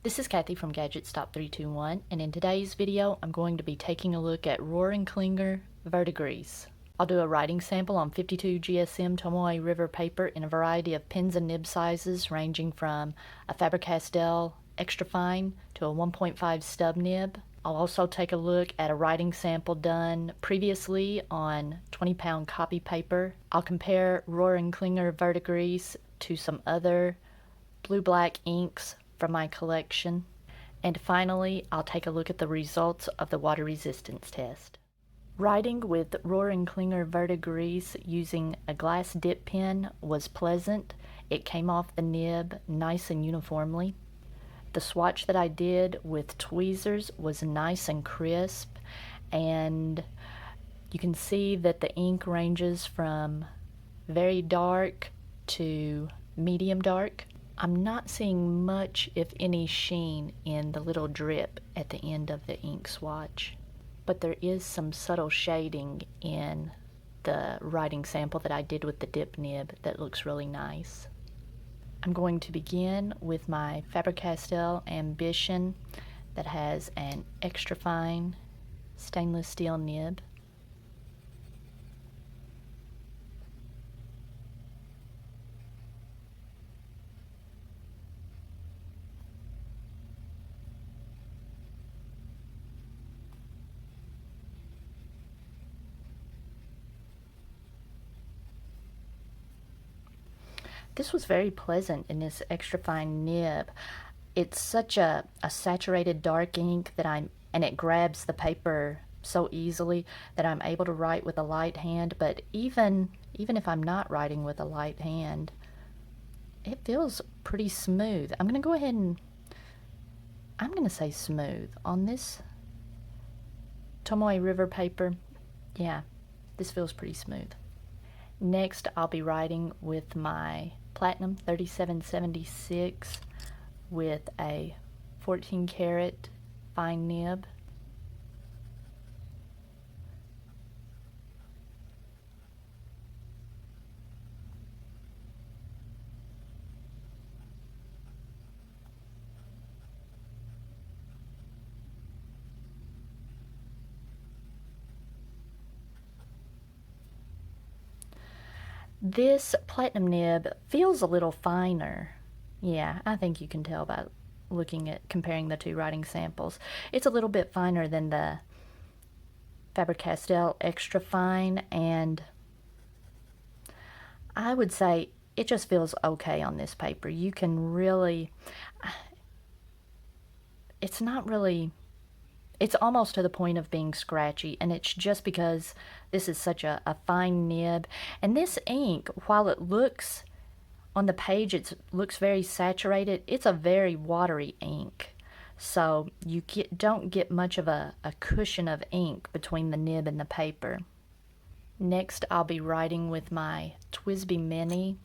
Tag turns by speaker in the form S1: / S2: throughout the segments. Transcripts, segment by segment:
S1: This is Kathy from Gadgets Top 321, and in today's video I'm going to be taking a look at Rohrer Klingner Verdigris. I'll do a writing sample on 52 GSM Tomoe River paper in a variety of pens and nib sizes ranging from a Faber-Castell extra fine to a 1.5 stub nib. I'll also take a look at a writing sample done previously on 20-pound copy paper. I'll compare Rohrer Klingner Verdigris to some other blue-black inks from my collection. And finally, I'll take a look at the results of the water resistance test. Writing with Rohrer Klingner Verdigris using a glass dip pen was pleasant. It came off the nib nice and uniformly. The swatch that I did with tweezers was nice and crisp, and you can see that the ink ranges from very dark to medium dark. I'm not seeing much, if any, sheen in the little drip at the end of the ink swatch, but there is some subtle shading in the writing sample that I did with the dip nib that looks really nice. I'm going to begin with my Faber-Castell Ambition that has an extra fine stainless steel nib. This was very pleasant in this extra fine nib. It's such a saturated dark ink that and it grabs the paper so easily that I'm able to write with a light hand, but even if I'm not writing with a light hand, it feels pretty smooth. I'm going to go ahead and I'm going to say smooth. On this Tomoe River paper, yeah, this feels pretty smooth. Next, I'll be writing with my Platinum 3776 with a 14 karat fine nib. This platinum nib feels a little finer. Yeah, I think you can tell by looking at comparing the two writing samples. It's a little bit finer than the Faber-Castell extra fine, and I would say it just feels okay on this paper. You can really, it's not really, it's almost to the point of being scratchy, and it's just because this is such a fine nib. And this ink, while it looks on the page, it looks very saturated, it's a very watery ink. So you don't get much of a cushion of ink between the nib and the paper. Next, I'll be writing with my Twsbi Mini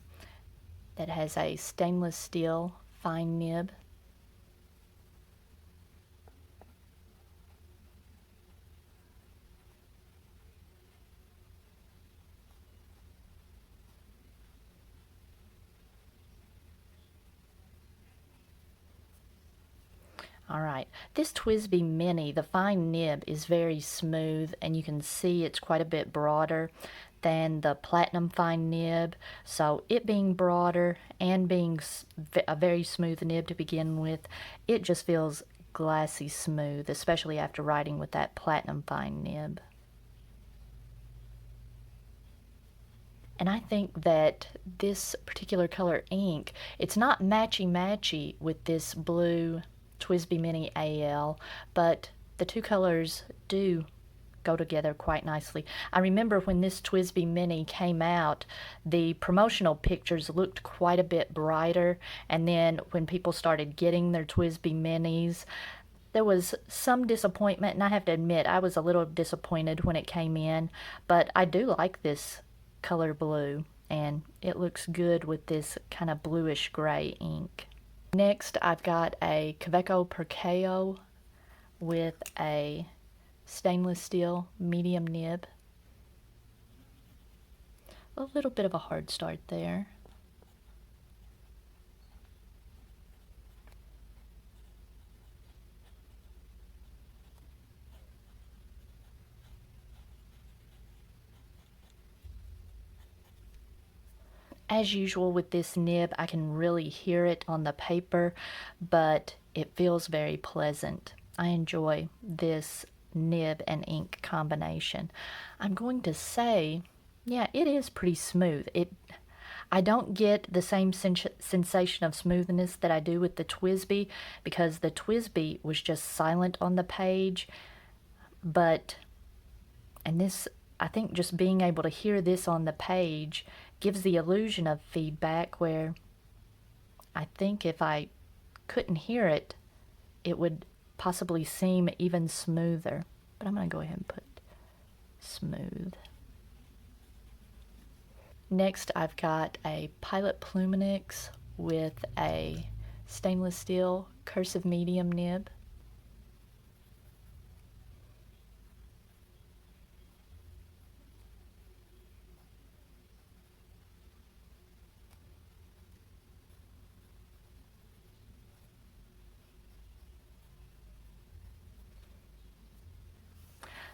S1: that has a stainless steel fine nib. Alright, this Twsbi Mini, the fine nib is very smooth, and you can see it's quite a bit broader than the Platinum fine nib. So it being broader and being a very smooth nib to begin with, it just feels glassy smooth, especially after writing with that Platinum fine nib. And I think that this particular color ink, it's not matchy-matchy with this blue Twsbi Mini AL, but the two colors do go together quite nicely. I remember when this Twsbi Mini came out, the promotional pictures looked quite a bit brighter, and then when people started getting their Twsbi Minis, there was some disappointment, and I have to admit I was a little disappointed when it came in, but I do like this color blue, and it looks good with this kind of bluish gray ink. Next, I've got a Kaweco Perkeo with a stainless steel medium nib. A little bit of a hard start there. As usual with this nib, I can really hear it on the paper, but it feels very pleasant. I enjoy this nib and ink combination. I'm going to say, yeah, it is pretty smooth. I don't get the same sensation of smoothness that I do with the Twsbi, because the Twsbi was just silent on the page, and this, I think just being able to hear this on the page gives the illusion of feedback, where I think if I couldn't hear it, it would possibly seem even smoother. But I'm going to go ahead and put smooth. Next, I've got a Pilot Pluminix with a stainless steel cursive medium nib.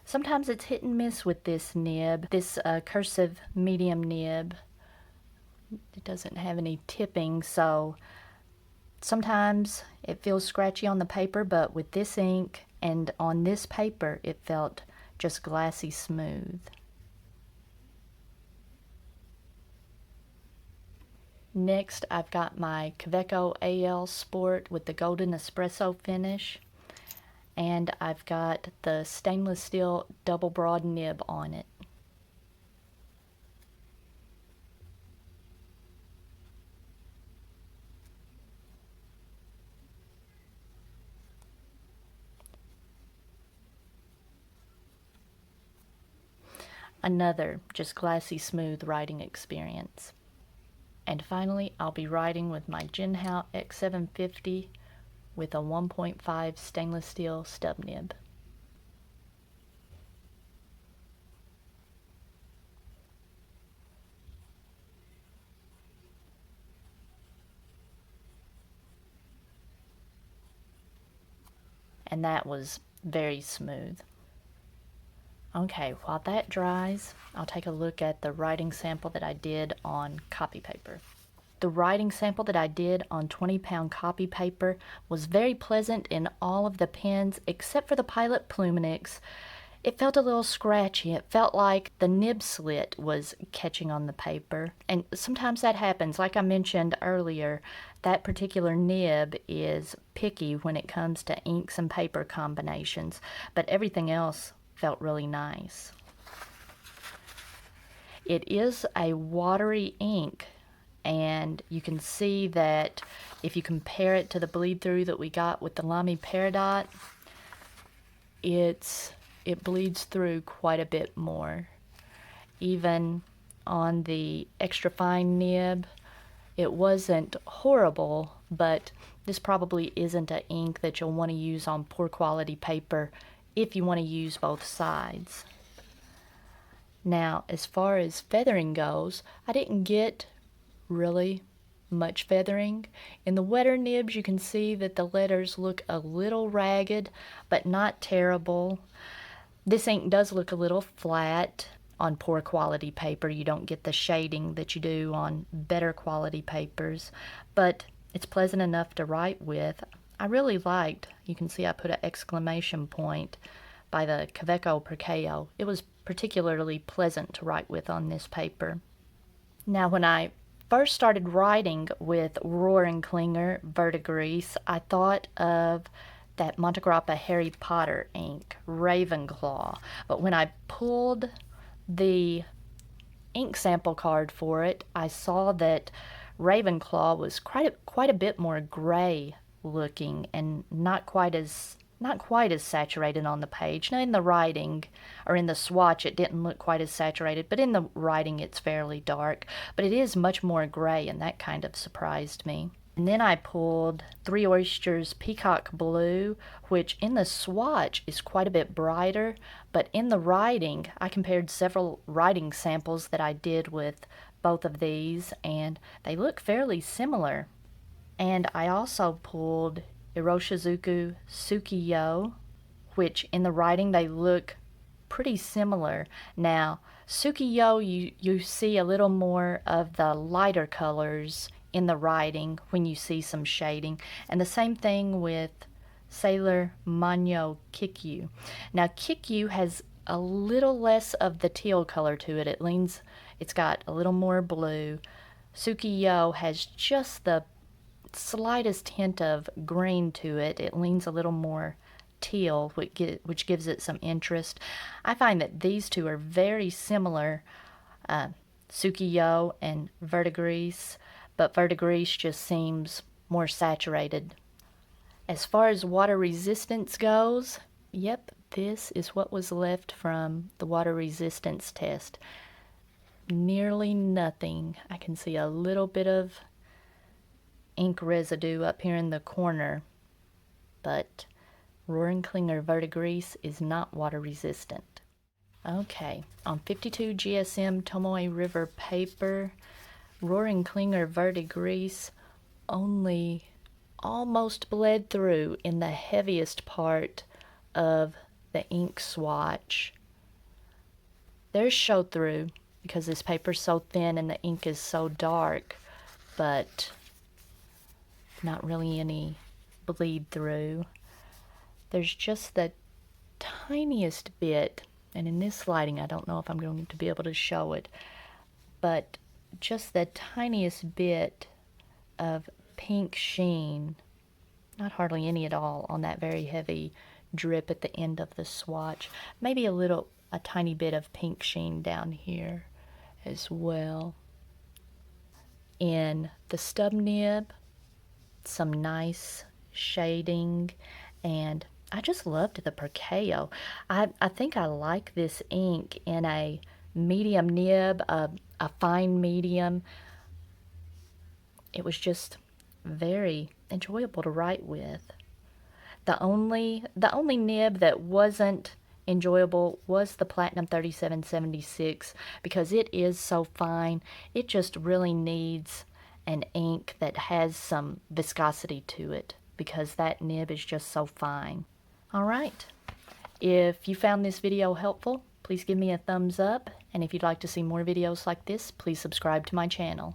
S1: Sometimes it's hit and miss with this nib, this cursive medium nib. It doesn't have any tipping, so sometimes it feels scratchy on the paper, but with this ink and on this paper, it felt just glassy smooth. Next, I've got my Kaweco AL Sport with the golden espresso finish. And I've got the stainless steel double broad nib on it. Another just glassy smooth writing experience. And finally, I'll be writing with my Jinhao X750 with a 1.5 stainless steel stub nib. And that was very smooth. Okay, while that dries, I'll take a look at the writing sample that I did on copy paper. The writing sample that I did on 20-pound copy paper was very pleasant in all of the pens except for the Pilot Pluminix. It felt a little scratchy. It felt like the nib slit was catching on the paper. And sometimes that happens. Like I mentioned earlier, that particular nib is picky when it comes to inks and paper combinations, but everything else felt really nice. It is a watery ink, and you can see that if you compare it to the bleed through that we got with the Lamy Peridot, it bleeds through quite a bit more. Even on the extra fine nib, it wasn't horrible, but this probably isn't an ink that you'll want to use on poor quality paper if you want to use both sides. Now, as far as feathering goes, I didn't get really much feathering. In the wetter nibs, you can see that the letters look a little ragged, but not terrible. This ink does look a little flat. On poor quality paper, you don't get the shading that you do on better quality papers, but it's pleasant enough to write with. I really liked, you can see I put an exclamation point by the Kaweco Perkeo. It was particularly pleasant to write with on this paper. Now, when I first started writing with Rohrer Klingner Verdigris, I thought of that Monte Grappa Harry Potter ink, Ravenclaw. But when I pulled the ink sample card for it, I saw that Ravenclaw was quite a bit more gray looking and not quite as saturated on the page. Now, in the writing, or in the swatch, it didn't look quite as saturated, but in the writing it's fairly dark. But it is much more gray, and that kind of surprised me. And then I pulled 3 Oysters Peacock Blue, which in the swatch is quite a bit brighter, but in the writing, I compared several writing samples that I did with both of these, and they look fairly similar. And I also pulled Iroshizuku Tsukiyo, which in the writing they look pretty similar. Now, Tsukiyo, you see a little more of the lighter colors in the writing when you see some shading. And the same thing with Sailor Manyo Kikyu. Now, Kikyu has a little less of the teal color to it. It's got a little more blue. Tsukiyo has just the slightest hint of green to it. It leans a little more teal, which gives it some interest. I find that these two are very similar, Tsukiyo and Verdigris, but Verdigris just seems more saturated. As far as water resistance goes, yep, this is what was left from the water resistance test. Nearly nothing. I can see a little bit of ink residue up here in the corner, but Rohrer Klingner Verdigris is not water resistant. Okay, on 52 GSM Tomoe River paper, Rohrer Klingner Verdigris only almost bled through in the heaviest part of the ink swatch. There's show through because this paper's so thin and the ink is so dark, but not really any bleed through. There's just the tiniest bit, and in this lighting I don't know if I'm going to be able to show it, but just the tiniest bit of pink sheen, not hardly any at all, on that very heavy drip at the end of the swatch. Maybe a tiny bit of pink sheen down here as well. In the stub nib, some nice shading, and I just loved the Perceo. I think I like this ink in a medium nib, a fine medium. It was just very enjoyable to write with. The only nib that wasn't enjoyable was the Platinum 3776 because it is so fine. It just really needs an ink that has some viscosity to it because that nib is just so fine. All right, if you found this video helpful, please give me a thumbs up, and if you'd like to see more videos like this, please subscribe to my channel.